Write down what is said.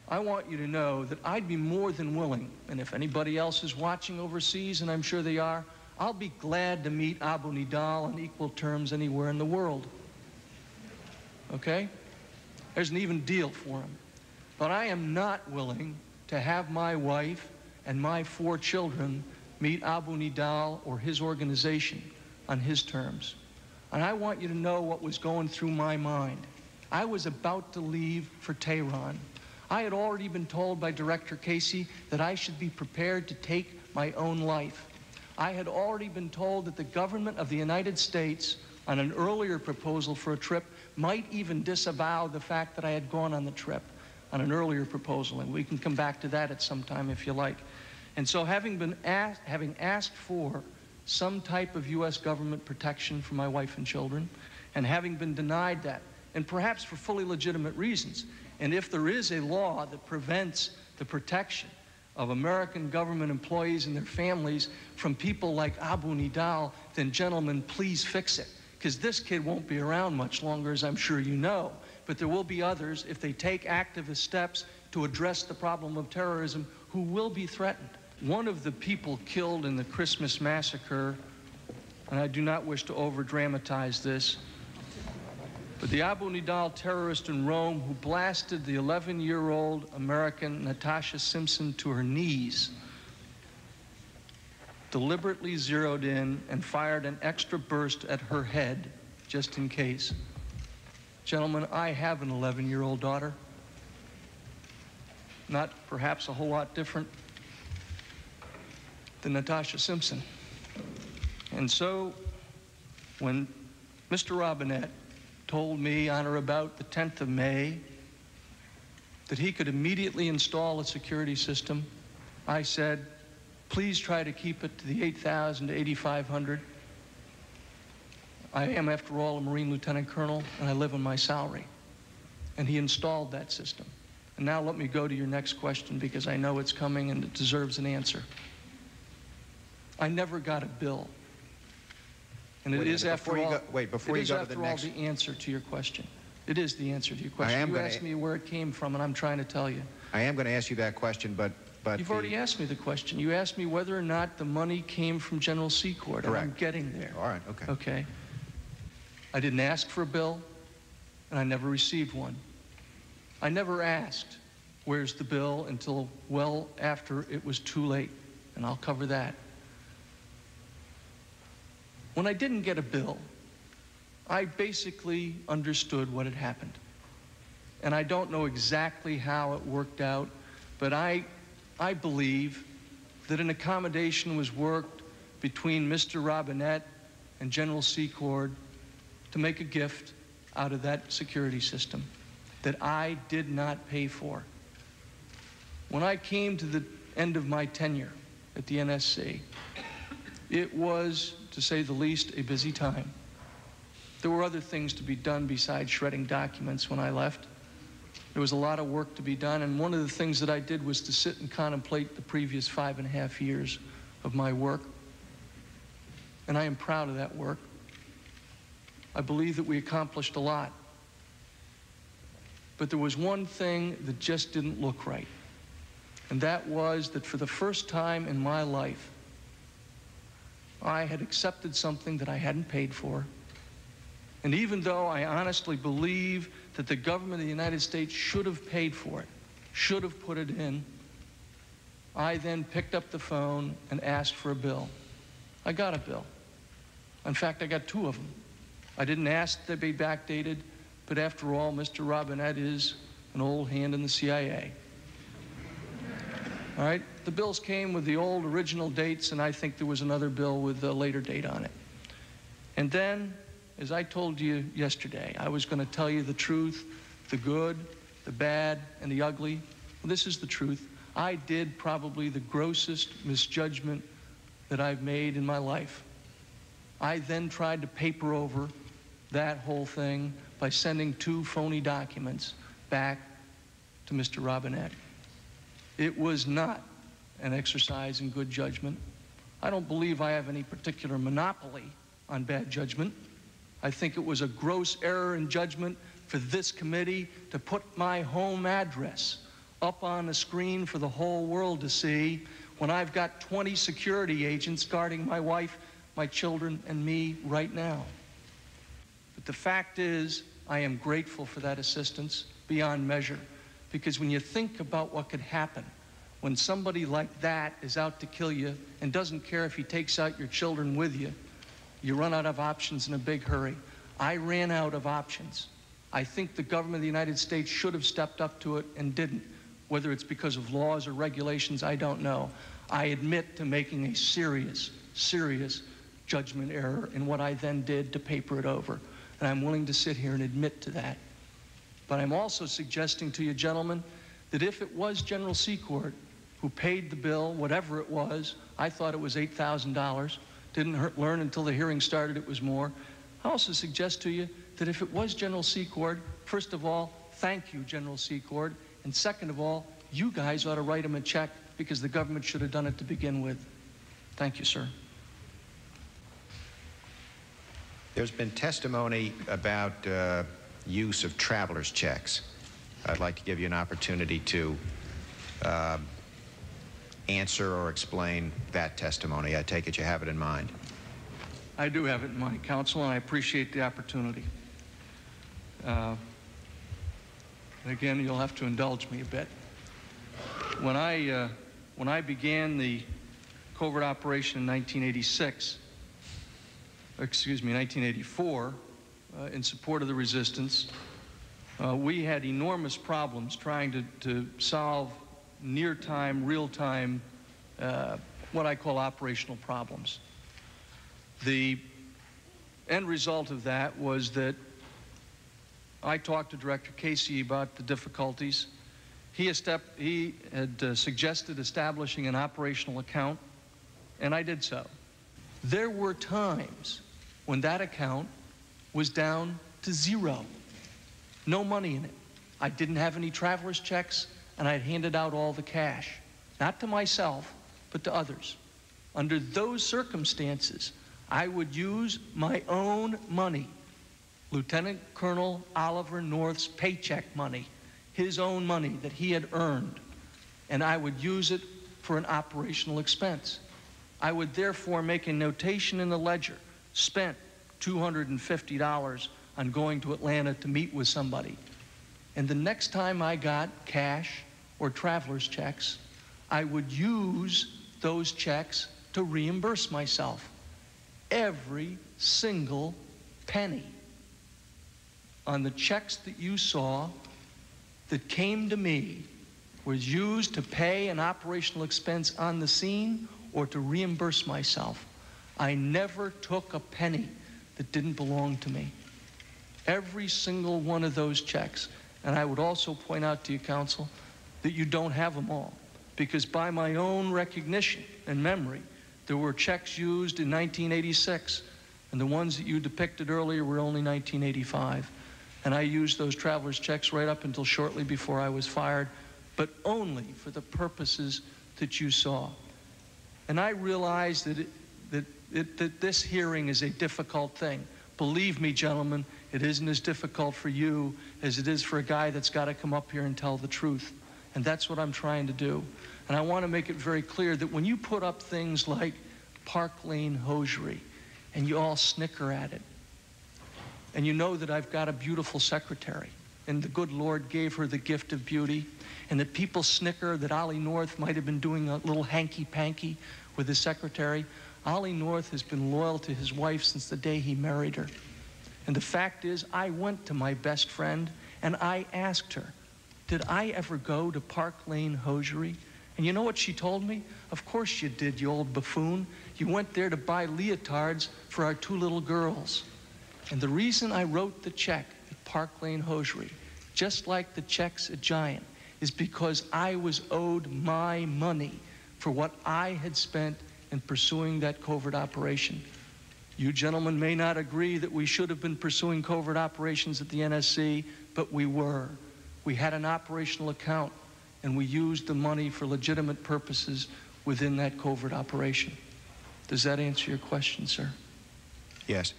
I want you to know that I'd be more than willing, and if anybody else is watching overseas, and I'm sure they are, I'll be glad to meet Abu Nidal on equal terms anywhere in the world. Okay? There's an even deal for him. But I am not willing to have my wife and my 4 children meet Abu Nidal or his organization on his terms. And I want you to know what was going through my mind. I was about to leave for Tehran. I had already been told by Director Casey that I should be prepared to take my own life. I had already been told that the government of the United States, on an earlier proposal for a trip, might even disavow the fact that I had gone on the trip on an earlier proposal, and we can come back to that at some time if you like. And so having asked for some type of U.S. government protection for my wife and children, and having been denied that, and perhaps for fully legitimate reasons, and if there is a law that prevents the protection of American government employees and their families from people like Abu Nidal, then gentlemen, please fix it. Because this kid won't be around much longer, as I'm sure you know. But there will be others, if they take activist steps to address the problem of terrorism, who will be threatened. One of the people killed in the Christmas massacre, and I do not wish to over-dramatize this, but the Abu Nidal terrorist in Rome who blasted the 11-year-old American Natasha Simpson to her knees, deliberately zeroed in and fired an extra burst at her head, just in case. Gentlemen, I have an 11-year-old daughter. Not perhaps a whole lot different than Natasha Simpson. And so, when Mr. Robinette told me on or about the 10th of May that he could immediately install a security system, I said, please try to keep it to the 8,000 to 8,500. I am, after all, a Marine Lieutenant Colonel, and I live on my salary. And he installed that system. And now let me go to your next question, because I know it's coming and it deserves an answer. I never got a bill. And it is, after all, the answer to your question. It is the answer to your question. You asked me where it came from, and I'm trying to tell you. I am going to ask you that question, but you've already asked me the question. You asked me whether or not the money came from General Secord. Correct. And I'm getting there. All right, okay. Okay. I didn't ask for a bill, and I never received one. I never asked, where's the bill, until well after it was too late, and I'll cover that. When I didn't get a bill, I basically understood what had happened. And I don't know exactly how it worked out, but I believe that an accommodation was worked between Mr. Robinette and General Secord to make a gift out of that security system that I did not pay for. When I came to the end of my tenure at the NSC, it was, to say the least, a busy time. There were other things to be done besides shredding documents when I left. There was a lot of work to be done, and one of the things that I did was to sit and contemplate the previous 5.5 years of my work. And I am proud of that work. I believe that we accomplished a lot. But there was one thing that just didn't look right. And that was that for the first time in my life, I had accepted something that I hadn't paid for. And even though I honestly believe that the government of the United States should have paid for it, should have put it in, I then picked up the phone and asked for a bill. I got a bill. In fact, I got 2 of them. I didn't ask that they be backdated, but after all, Mr. Robinette is an old hand in the CIA. All right? The bills came with the old original dates, and I think there was another bill with a later date on it. And then, as I told you yesterday, I was going to tell you the truth, the good, the bad, and the ugly. Well, this is the truth. I did probably the grossest misjudgment that I've made in my life. I then tried to paper over that whole thing by sending 2 phony documents back to Mr. Robinette. It was not an exercise in good judgment. I don't believe I have any particular monopoly on bad judgment. I think it was a gross error in judgment for this committee to put my home address up on the screen for the whole world to see when I've got 20 security agents guarding my wife, my children, and me right now. But the fact is, I am grateful for that assistance beyond measure, because when you think about what could happen when somebody like that is out to kill you and doesn't care if he takes out your children with you, you run out of options in a big hurry. I ran out of options. I think the government of the United States should have stepped up to it and didn't. Whether it's because of laws or regulations, I don't know. I admit to making a serious, serious judgment error in what I then did to paper it over. And I'm willing to sit here and admit to that. But I'm also suggesting to you, gentlemen, that if it was General Secord who paid the bill, whatever it was, I thought it was $8,000. Didn't learn until the hearing started it was more. I also suggest to you that if it was General Secord, first of all, thank you, General Secord. And second of all, you guys ought to write him a check because the government should have done it to begin with. Thank you, sir. There's been testimony about use of traveler's checks. I'd like to give you an opportunity to answer or explain that testimony. I take it you have it in mind. I do have it in mind, counsel, and I appreciate the opportunity. Again, you'll have to indulge me a bit. When I began the covert operation in 1984, in support of the resistance, we had enormous problems trying to solve near-time, real-time, what I call operational problems. The end result of that was that I talked to Director Casey about the difficulties. He had suggested establishing an operational account, and I did so. There were times when that account was down to zero. No money in it. I didn't have any traveler's checks, and I'd handed out all the cash. Not to myself, but to others. Under those circumstances, I would use my own money, Lieutenant Colonel Oliver North's paycheck money, his own money that he had earned, and I would use it for an operational expense. I would therefore make a notation in the ledger, spent $250 on going to Atlanta to meet with somebody. And the next time I got cash or traveler's checks, I would use those checks to reimburse myself. Every single penny on the checks that you saw that came to me was used to pay an operational expense on the scene or to reimburse myself. I never took a penny that didn't belong to me. Every single one of those checks. And I would also point out to you, counsel, that you don't have them all. Because by my own recognition and memory, there were checks used in 1986, and the ones that you depicted earlier were only 1985. And I used those traveler's checks right up until shortly before I was fired, but only for the purposes that you saw. And I realize that this hearing is a difficult thing. Believe me, gentlemen, it isn't as difficult for you as it is for a guy that's got to come up here and tell the truth. And that's what I'm trying to do. And I want to make it very clear that when you put up things like Park Lane hosiery, and you all snicker at it, and you know that I've got a beautiful secretary, and the good Lord gave her the gift of beauty, and that people snicker that Ollie North might have been doing a little hanky-panky with his secretary. Ollie North has been loyal to his wife since the day he married her. And the fact is, I went to my best friend, and I asked her, did I ever go to Park Lane hosiery? And you know what she told me? Of course you did, you old buffoon. You went there to buy leotards for our two little girls. And the reason I wrote the check at Park Lane hosiery, just like the checks at Giant, is because I was owed my money for what I had spent in pursuing that covert operation. You gentlemen may not agree that we should have been pursuing covert operations at the NSC, but we were. We had an operational account, and we used the money for legitimate purposes within that covert operation. Does that answer your question, sir? Yes.